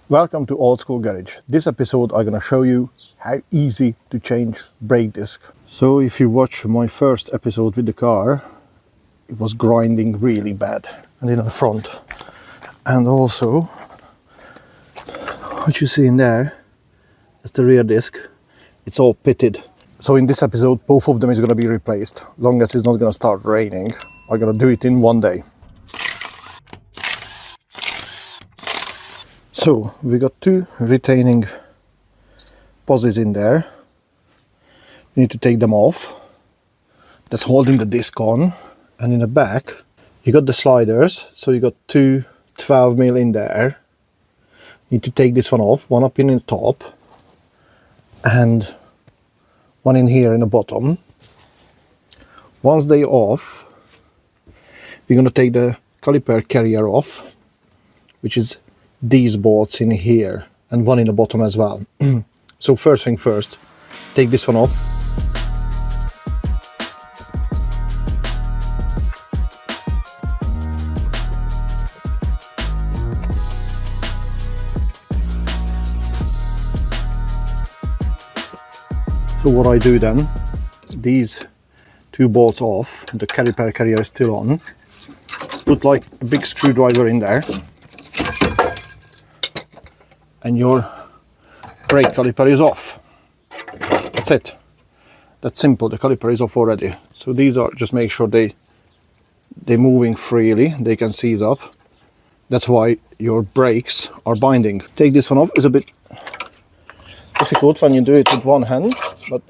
Welcome to Old School Garage. This episode I'm gonna show you how easy to change brake disc. So if you watch my first episode with the car, it was grinding really bad, and in the front. And also, what you see in there, that's the rear disc. It's all pitted. So in this episode, both of them is gonna be replaced. Long as it's not gonna start raining, I'm gonna do it in one day. So we got two retaining poses in there. You need to take them off. That's holding the disc on. And in the back, you got the sliders. So you got two 12mm in there. You need to take this one off, one up in the top, and one in here in the bottom. Once they're off, we're gonna take the caliper carrier off, which is these bolts in here, and one in the bottom as well. So first thing first, take this one off. So what I do then, these two bolts off, the caliper carrier is still on, put like a big screwdriver in there, and your brake caliper is off. That's it. That's simple. The caliper is off already. So these are, just make sure they're moving freely. They can seize up. That's why your brakes are binding. Take this one off. It's a bit difficult when you do it with one hand, but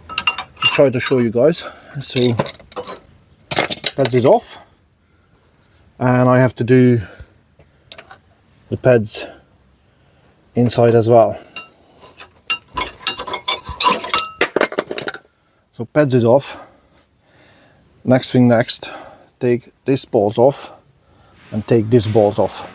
I'll try to show you guys. So pads is off, and I have to do the pads inside as well. So pads is off. Next thing next, take this bolt off and take this bolt off.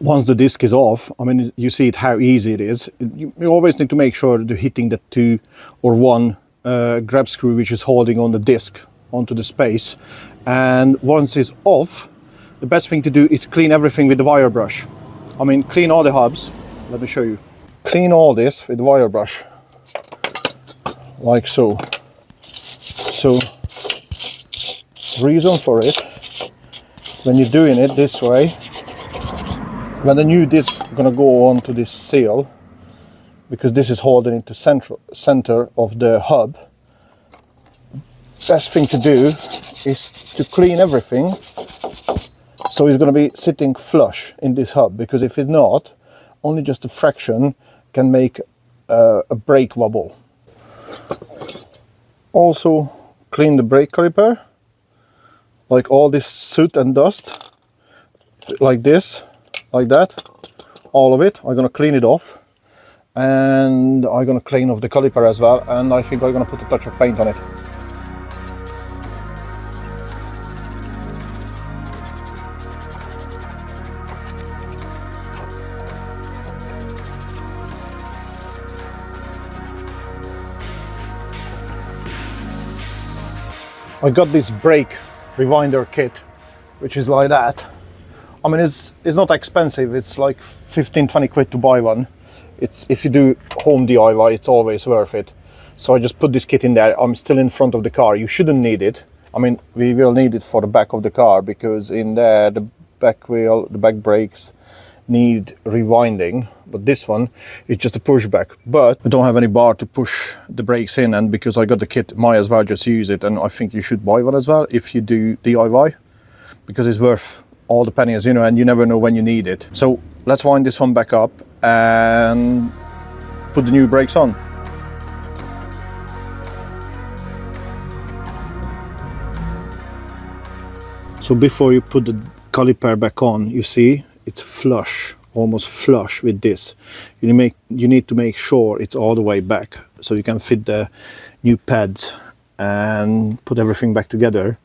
Once the disc is off, I mean, you see it how easy it is. You always need to make sure you're hitting the two or one grab screw which is holding on the disc onto the space. And once it's off, the best thing to do is clean everything with the wire brush. I mean, clean all the hubs. Let me show you. Clean all this with the wire brush, like so. So, reason for it, when you're doing it this way, when the new disc is going to go onto this seal, because this is holding it to center of the hub, best thing to do is to clean everything so it's going to be sitting flush in this hub, because if it's not, only just a fraction can make a brake wobble. Also clean the brake caliper, like all this soot and dust, like this, like that, all of it. I'm gonna clean it off, and I'm gonna clean off the caliper as well, and I think I'm gonna put a touch of paint on it. I got this brake rewinder kit, which is like that. I mean, it's not expensive. It's like 15-20 quid to buy one. It's, if you do home DIY, it's always worth it. So I just put this kit in there. I'm still in front of the car. You shouldn't need it. I mean, we will need it for the back of the car, because in there the back wheel, the back brakes need rewinding. But this one is just a pushback. But I don't have any bar to push the brakes in, and because I got the kit, might as well just use it. And I think you should buy one as well if you do DIY, because it's worth all the pennies, you know, and you never know when you need it. So let's wind this one back up and put the new brakes on. So before you put the caliper back on, you see it's flush, almost flush with this. You need to make sure it's all the way back so you can fit the new pads and put everything back together.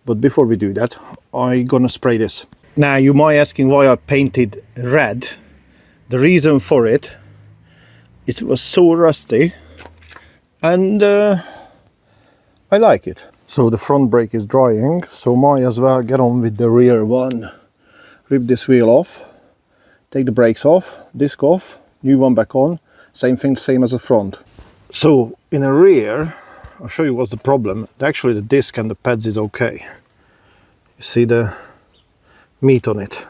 But before we do that, I'm gonna spray this. Now you might asking why I painted red. The reason for it was so rusty, and I like it. So the front brake is drying, so might as well get on with the rear one. Rip this wheel off, take the brakes off, disc off, new one back on, same thing, same as the front. So in the rear, I'll show you what's the problem. Actually the disc and the pads is okay. You see the meat on it.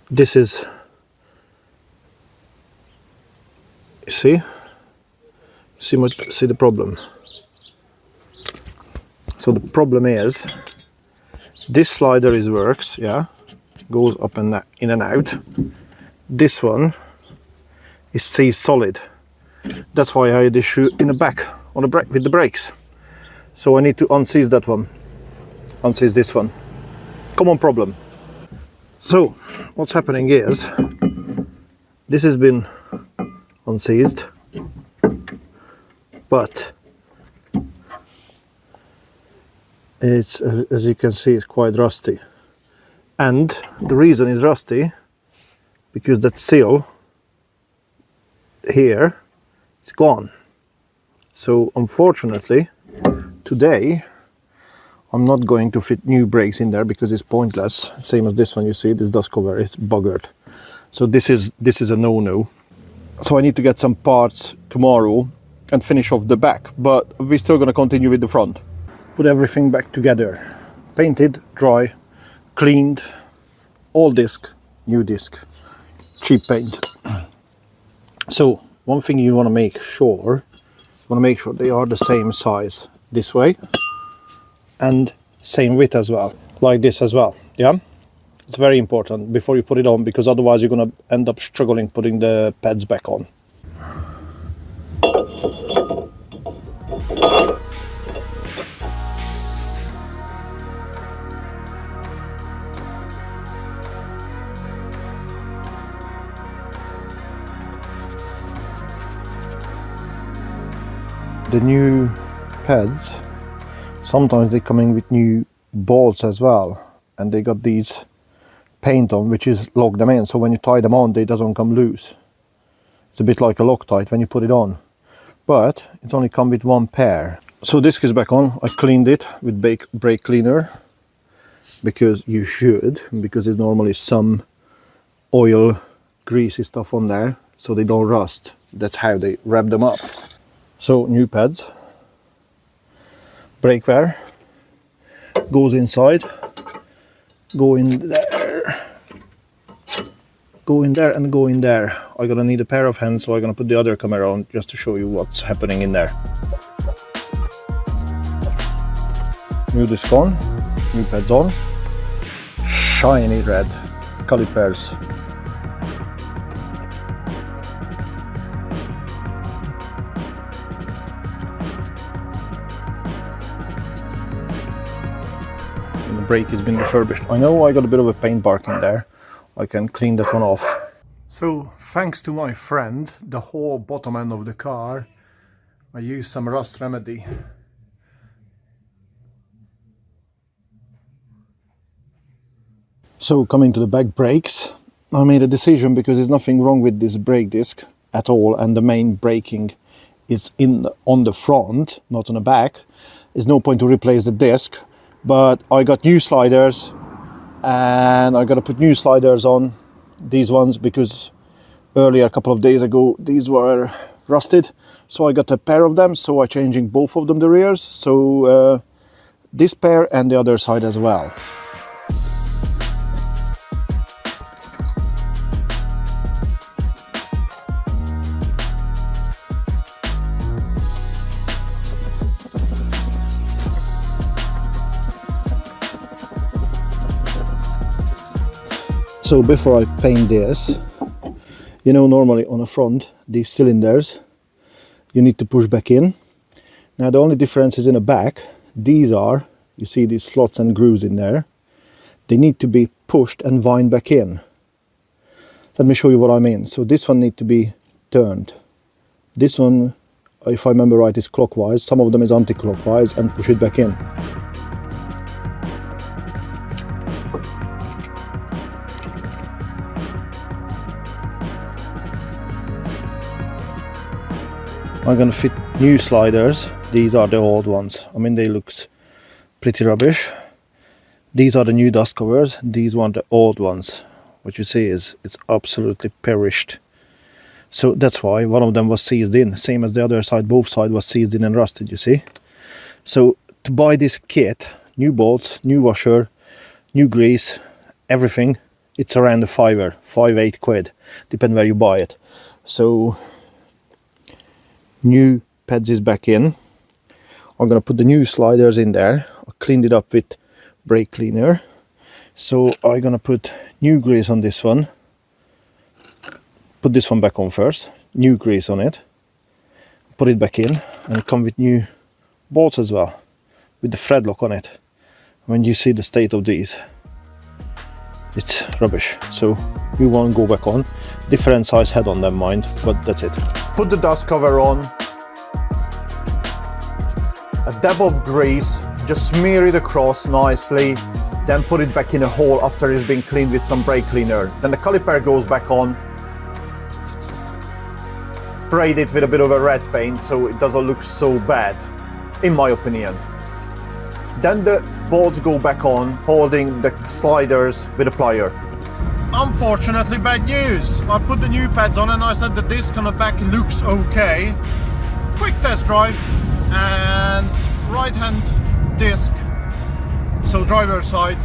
This is, you see the problem. So the problem is this slider works, yeah, goes up and in and out. This one is seized solid. That's why I had issue in the back on the brake with the brakes. So I need to unseize that one, unseize this one. Common problem. So what's happening is this has been unseized, but it's, as you can see, it's quite rusty. And the reason it's rusty because that seal here is gone. So unfortunately today I'm not going to fit new brakes in there because it's pointless. Same as this one, you see this dust cover is buggered. So this is a no-no. So I need to get some parts tomorrow and finish off the back, but we're still going to continue with the front. Put everything back together. Painted, dry, cleaned, all disc, new disc, cheap paint. So one thing you want to make sure they are the same size this way and same width as well, like this as well. Yeah, it's very important before you put it on, because otherwise you're going to end up struggling putting the pads back on. The new pads, sometimes they come in with new bolts as well, and they got these paint on which is lock them in, so when you tie them on they doesn't come loose. It's a bit like a Loctite when you put it on, but it's only come with one pair. So disc is back on. I cleaned it with brake cleaner, because you should, because there's normally some oil, greasy stuff on there, so they don't rust. That's how they wrap them up. So new pads, brake wear, goes inside, go in there, go in there and go in there. I'm gonna need a pair of hands, so I'm gonna put the other camera on just to show you what's happening in there. New disc on, new pads on, shiny red calipers. The brake has been refurbished. I know I got a bit of a paint bark in there. I can clean that one off. So thanks to my friend, the whole bottom end of the car, I used some rust remedy. So coming to the back brakes, I made a decision because there's nothing wrong with this brake disc at all, and the main braking is on the front, not on the back. There's no point to replace the disc. But I got new sliders, and I got to put new sliders on these ones because earlier, a couple of days ago, these were rusted. So I got a pair of them, so I'm changing both of them the rears. So this pair and the other side as well. So before I paint this, you know, normally on the front, these cylinders, you need to push back in. Now the only difference is in the back, these are, you see these slots and grooves in there, they need to be pushed and wind back in. Let me show you what I mean. So this one needs to be turned. This one if I remember right, is clockwise, some of them is anti-clockwise, and push it back in. I'm gonna fit new sliders. These are the old ones. I mean, they look pretty rubbish. These are the new dust covers. These are the old ones. What you see is it's absolutely perished. So that's why one of them was seized in, same as the other side. Both sides was seized in and rusted, you see. So to buy this kit, new bolts, new washer, new grease, everything, it's around a fiver, 5-8 quid, depending where you buy it. So new pads is back in. I'm gonna put the new sliders in there. I cleaned it up with brake cleaner. So I'm gonna put new grease on this one. Put this one back on first, new grease on it, put it back in, and it comes with new bolts as well, with the thread lock on it. When you see the state of these, it's rubbish. So new one go back on, different size head on them, mind, but that's it. Put the dust cover on, a dab of grease, just smear it across nicely, then put it back in a hole after it's been cleaned with some brake cleaner. Then the caliper goes back on. Sprayed it with a bit of a red paint so it doesn't look so bad, in my opinion. Then the bolts go back on, holding the sliders with a plier. Unfortunately, bad news. I put the new pads on and I said the disc on the back looks okay. Quick test drive, and right hand disc, so driver's side,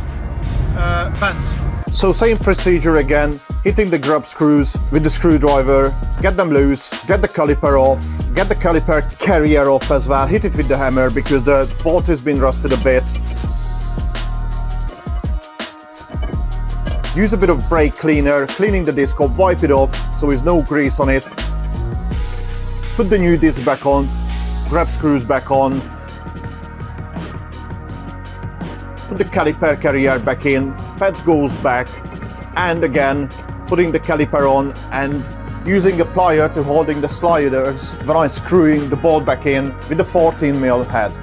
bends. So same procedure again, hitting the grub screws with the screwdriver, get them loose, get the caliper off, get the caliper carrier off as well, hit it with the hammer because the bolt has been rusted a bit. Use a bit of brake cleaner, cleaning the disc off, wipe it off so there's no grease on it. Put the new disc back on, grab screws back on, put the caliper carrier back in, pads goes back, and again putting the caliper on and using a plier to holding the sliders when I'm screwing the bolt back in with the 14mm head.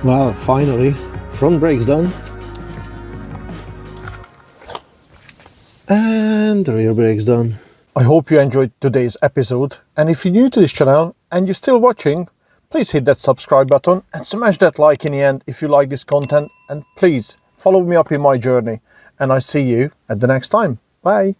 Well, finally, front brake's done. And the rear brake's done. I hope you enjoyed today's episode, and if you're new to this channel and you're still watching, please hit that subscribe button and smash that like in the end if you like this content, and please follow me up in my journey, and I see you at the next time. Bye!